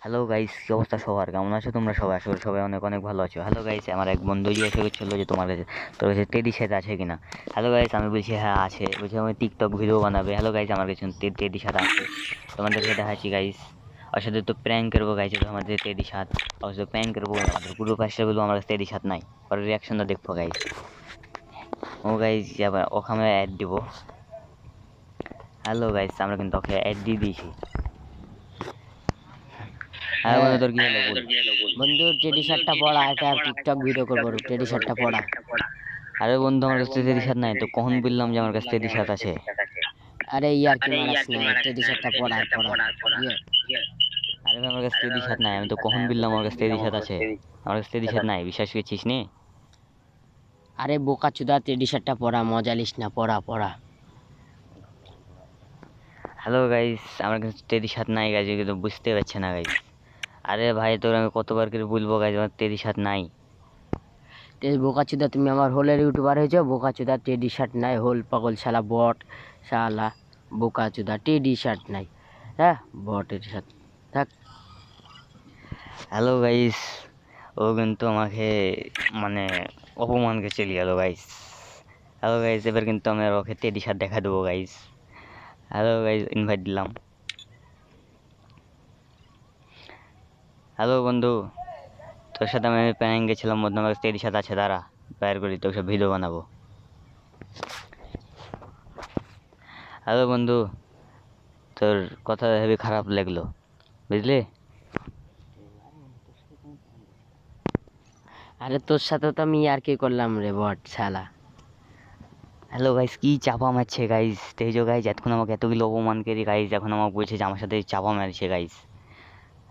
Hello guys, কি অবস্থা সবার? কেমন আছো তোমরা সবাই? আশা করি সবাই অনেক অনেক ভালো আছো। হ্যালো গাইস, আমার এক বন্ধু জিজ্ঞাসা করছিল যে তোর কাছে টেডি সেট আছে কিনা। হ্যালো গাইস, আমি বলছি হ্যাঁ আছে। বলছি আমি টিকটক ভিডিও বানাবে। হ্যালো গাইস, আমার কাছে টেডি সেট আছে, তোমাদেরকে দেখাচ্ছি গাইস। ওর সাথে তো প্র্যাঙ্ক করবো গাইস, আমাদের টেডি সাত ওর সাথে প্র্যাঙ্ক করবো। আমাদের পুরো পাশে বলবো আমার কাছে টেডি সাত নাই, ওর রিয়াকশনটা দেখবো গাইস। ও গাইস, আবার ওখানে অ্যাড দিব। হ্যালো গাইস, আমরা কিন্তু ওকে অ্যাড দিয়ে দিয়েছি। হ্যাঁ হ্যাঁ বন্ধু, তোর কি হলো বল। বন্ধু, টেডি শার্টটা পড়া, একটা টিকটক ভিডিও করবো। টেডি শার্টটা পড়া। আরে বন্ধু, আমার কাছে টেডি সাত নাই তো কখন বললাম যে আমার কাছে টেডি সাত আছে। আরে ইয়ার কি মারাস না, টেডি শার্টটা পড়া পড়া। ইয়ে, আরে ভাই, আমার কাছে তেদি সাত নাই, আমি তো কখন বললাম আমার কাছে তেদি সাত আছে। আমার কাছে তেদি সাত নাই, বিশ্বাস করছিস নি? আরে বোকা চুদা, টেডি শার্টটা পড়া, মজা লিস না, পড়া পড়া। হ্যালো গাইস, আমার কাছে তেদি সাত নাই গাইজ, কিন্তু বুঝতে পারছে না গাইজ। আরে ভাই, তোর আমি কতবার করে বলবো গাইজ, আমার তেদি সাত নাই। বোকা চুদা, তুমি আমার হোলের ইউটিউবার হয়েছো? বোকা চুদা, টেডি শার্ট নাই, হোল পাগল শালা বট শালা। বোকা চুদা, টেডি শার্ট নাই। হ্যাঁ, বট টেডি শার্ট থাক। হ্যালো গাইস, ও কিন্তু আমাকে মানে অপমানকে চলে গেল গাইস। হ্যালো গাইস, এবার কিন্তু আমি আর ওকে তেদি সাত দেখা দেবো গাইস। হ্যালো গাইস, ইনভাইট দিলাম। হ্যালো বন্ধু, তোর সাথে আমি প্যাং গেছিলাম, মধ্যে আমার কাছে তেদি সাত আছে, দাঁড়া বাইর করি, তোর সব ভিডিও বানাবো। হ্যালো বন্ধু, তোর কথা হেবি খারাপ লাগলো, বুঝলি? আরে তোর সাথে তো আমি আর কি করলাম রে বট শালা। হ্যালো গাইস, কি চাপা মারছে গাইস, দেখছো গাইস, এতক্ষণ আমাকে এতগুলো অপমান করি গাইস, এখন আমাকে বলছে যে আমার সাথে চাপা মারছে গাইস।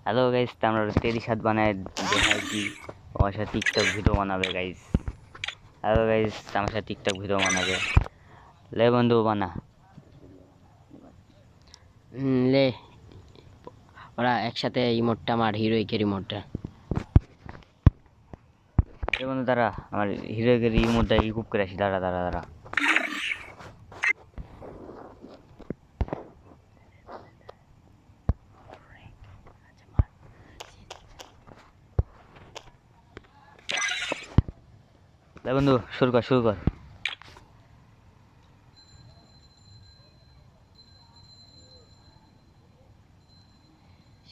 হ্যালো গাইস, তো আমরা তেরি সাত বানায় দেখাইছি, আমার সাথে টিকটক ভিডিও বানাবে গাইস। হ্যালো গাইস, আমার সাথে টিকটক ভিডিও বানাবে, লে বন্ধু বানা। লে, ওরা একসাথে ইমোটটা মার, হিরোইকের ইমোটটা। লে বন্ধু দাঁড়া, আমার হিরোকে রিমোটটা ইকুপ করে আসি, দাঁড়া দাঁড়া দাঁড়া। লে বন্ধু, শুরু কর শুরু কর।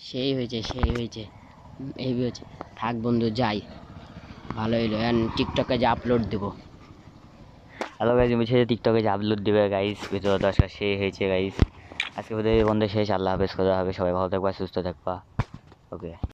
সেই হয়েছে সেই হয়েছে, এই হয়েছে। থাক বন্ধু, যাই। ভালো হইলো, টিকটকে যে আপলোড দেবো। হ্যালো গাইস, বলছে যে টিকটকে যে আপলোড দিবে গাইস, ভিডিও দশটা সে হয়েছে গাইস। আজকে বোধহয় বন্ধ শেষ, আল্লাহ হাফেজ, খোদা হাফেজ, সবাই ভালো থাকবা সুস্থ থাকবা। ওকে।